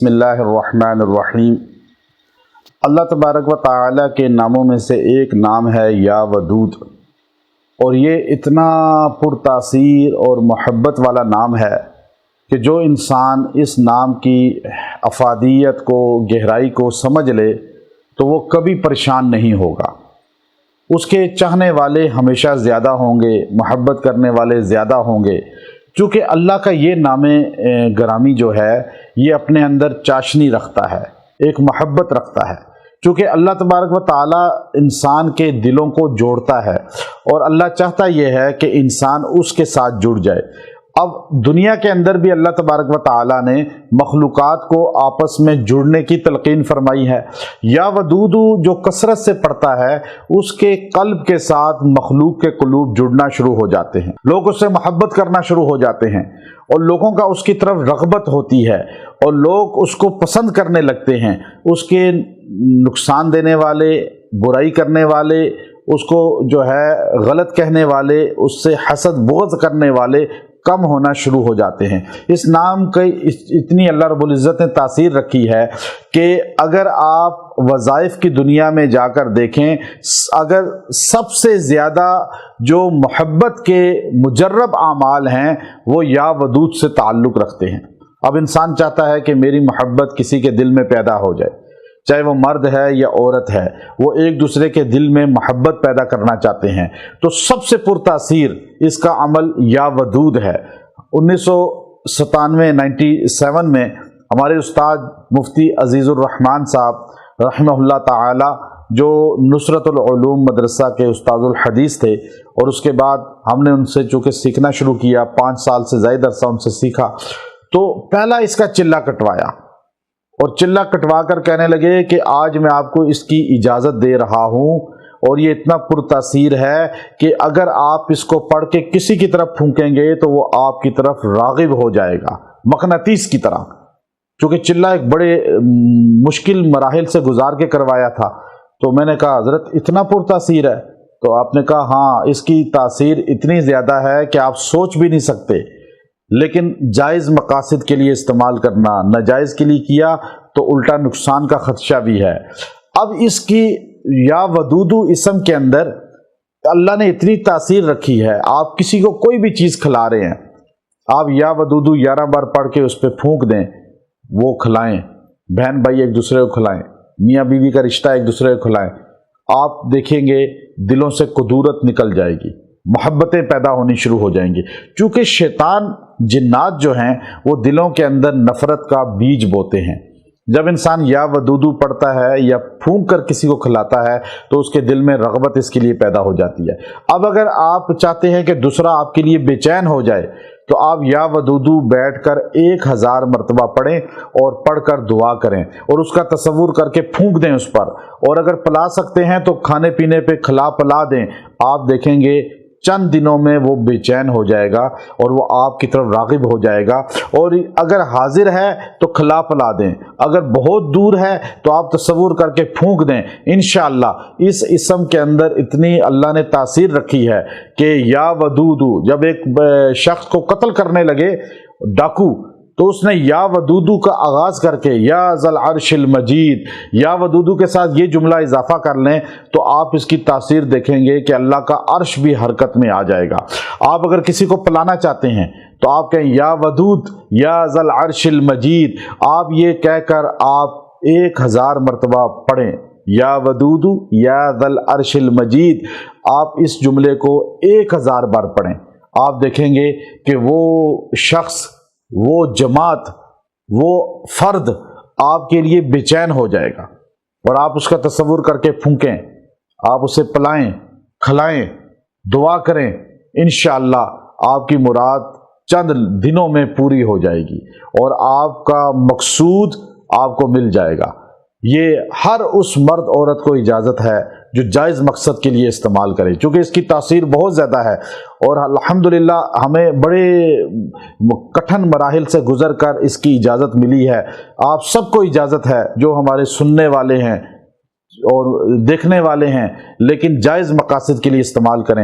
بسم اللہ الرحمن الرحیم۔ اللہ تبارک و تعالی کے ناموں میں سے ایک نام ہے یا ودود، اور یہ اتنا پرتاثیر اور محبت والا نام ہے کہ جو انسان اس نام کی افادیت کو، گہرائی کو سمجھ لے تو وہ کبھی پریشان نہیں ہوگا۔ اس کے چاہنے والے ہمیشہ زیادہ ہوں گے، محبت کرنے والے زیادہ ہوں گے، چونکہ اللہ کا یہ نام گرامی جو ہے یہ اپنے اندر چاشنی رکھتا ہے، ایک محبت رکھتا ہے، چونکہ اللہ تبارک و تعالی انسان کے دلوں کو جوڑتا ہے، اور اللہ چاہتا یہ ہے کہ انسان اس کے ساتھ جڑ جائے۔ اب دنیا کے اندر بھی اللہ تبارک و تعالی نے مخلوقات کو آپس میں جڑنے کی تلقین فرمائی ہے۔ یا ودود جو کثرت سے پڑھتا ہے اس کے قلب کے ساتھ مخلوق کے قلوب جڑنا شروع ہو جاتے ہیں، لوگ اس سے محبت کرنا شروع ہو جاتے ہیں، اور لوگوں کا اس کی طرف رغبت ہوتی ہے، اور لوگ اس کو پسند کرنے لگتے ہیں۔ اس کے نقصان دینے والے، برائی کرنے والے، اس کو جو ہے غلط کہنے والے، اس سے حسد بغض کرنے والے کم ہونا شروع ہو جاتے ہیں۔ اس نام کی اتنی اللہ رب العزت نے تاثیر رکھی ہے کہ اگر آپ وظائف کی دنیا میں جا کر دیکھیں، اگر سب سے زیادہ جو محبت کے مجرب اعمال ہیں وہ یا ودود سے تعلق رکھتے ہیں۔ اب انسان چاہتا ہے کہ میری محبت کسی کے دل میں پیدا ہو جائے، چاہے وہ مرد ہے یا عورت ہے، وہ ایک دوسرے کے دل میں محبت پیدا کرنا چاہتے ہیں، تو سب سے پرتاثیر اس کا عمل یا ودود ہے۔ 1997 میں ہمارے استاد مفتی عزیز الرحمن صاحب رحمہ اللہ تعالی، جو نصرت العلوم مدرسہ کے استاد الحدیث تھے، اور اس کے بعد ہم نے ان سے چونکہ سیکھنا شروع کیا، 5 سال سے زائد عرصہ ان سے سیکھا، تو پہلا اس کا چلہ کٹوایا، اور چلہ کٹوا کر کہنے لگے کہ آج میں آپ کو اس کی اجازت دے رہا ہوں، اور یہ اتنا پرتاثیر ہے کہ اگر آپ اس کو پڑھ کے کسی کی طرف پھونکیں گے تو وہ آپ کی طرف راغب ہو جائے گا، مقناطیس کی طرح۔ چونکہ چلہ ایک بڑے مشکل مراحل سے گزار کے کروایا تھا، تو میں نے کہا حضرت اتنا پرتاثیر ہے؟ تو آپ نے کہا ہاں، اس کی تاثیر اتنی زیادہ ہے کہ آپ سوچ بھی نہیں سکتے، لیکن جائز مقاصد کے لیے استعمال کرنا، ناجائز کے لیے کیا تو الٹا نقصان کا خدشہ بھی ہے۔ اب اس کی یا ودود اسم کے اندر اللہ نے اتنی تاثیر رکھی ہے، آپ کسی کو کوئی بھی چیز کھلا رہے ہیں، آپ یا ودود 11 بار پڑھ کے اس پہ پھونک دیں، وہ کھلائیں، بہن بھائی ایک دوسرے کو کھلائیں، میاں بیوی کا رشتہ ایک دوسرے کو کھلائیں، آپ دیکھیں گے دلوں سے قدورت نکل جائے گی، محبتیں پیدا ہونی شروع ہو جائیں گی، چونکہ شیطان جنات جو ہیں وہ دلوں کے اندر نفرت کا بیج بوتے ہیں۔ جب انسان یا ودود پڑھتا ہے یا پھونک کر کسی کو کھلاتا ہے تو اس کے دل میں رغبت اس کے لیے پیدا ہو جاتی ہے۔ اب اگر آپ چاہتے ہیں کہ دوسرا آپ کے لیے بے چین ہو جائے تو آپ یا ودود بیٹھ کر 1000 مرتبہ پڑھیں، اور پڑھ کر دعا کریں، اور اس کا تصور کر کے پھونک دیں اس پر، اور اگر پلا سکتے ہیں تو کھانے پینے پہ کھلا پلا دیں، آپ دیکھیں گے چند دنوں میں وہ بے چین ہو جائے گا اور وہ آپ کی طرف راغب ہو جائے گا۔ اور اگر حاضر ہے تو کھلا پلا دیں، اگر بہت دور ہے تو آپ تصور کر کے پھونک دیں۔ انشاءاللہ اس اسم کے اندر اتنی اللہ نے تاثیر رکھی ہے کہ یا ودود، جب ایک شخص کو قتل کرنے لگے ڈاکو، تو اس نے یا ودود کا آغاز کر کے یا ذل عرش المجید، یا ودود کے ساتھ یہ جملہ اضافہ کر لیں تو آپ اس کی تاثیر دیکھیں گے کہ اللہ کا عرش بھی حرکت میں آ جائے گا۔ آپ اگر کسی کو پلانا چاہتے ہیں تو آپ کہیں یا ودود یا ذل عرش المجید، آپ یہ کہہ کر آپ 1000 مرتبہ پڑھیں، یا ودود یا ذل عرش المجید، آپ اس جملے کو 1000 بار پڑھیں، آپ دیکھیں گے کہ وہ شخص، وہ جماعت، وہ فرد آپ کے لیے بے چین ہو جائے گا، اور آپ اس کا تصور کر کے پھونکیں، آپ اسے پلائیں، کھلائیں، دعا کریں، انشاءاللہ آپ کی مراد چند دنوں میں پوری ہو جائے گی، اور آپ کا مقصود آپ کو مل جائے گا۔ یہ ہر اس مرد عورت کو اجازت ہے جو جائز مقصد کے لیے استعمال کرے، چونکہ اس کی تاثیر بہت زیادہ ہے، اور الحمدللہ ہمیں بڑے کٹھن مراحل سے گزر کر اس کی اجازت ملی ہے۔ آپ سب کو اجازت ہے جو ہمارے سننے والے ہیں اور دیکھنے والے ہیں، لیکن جائز مقاصد کے لیے استعمال کریں۔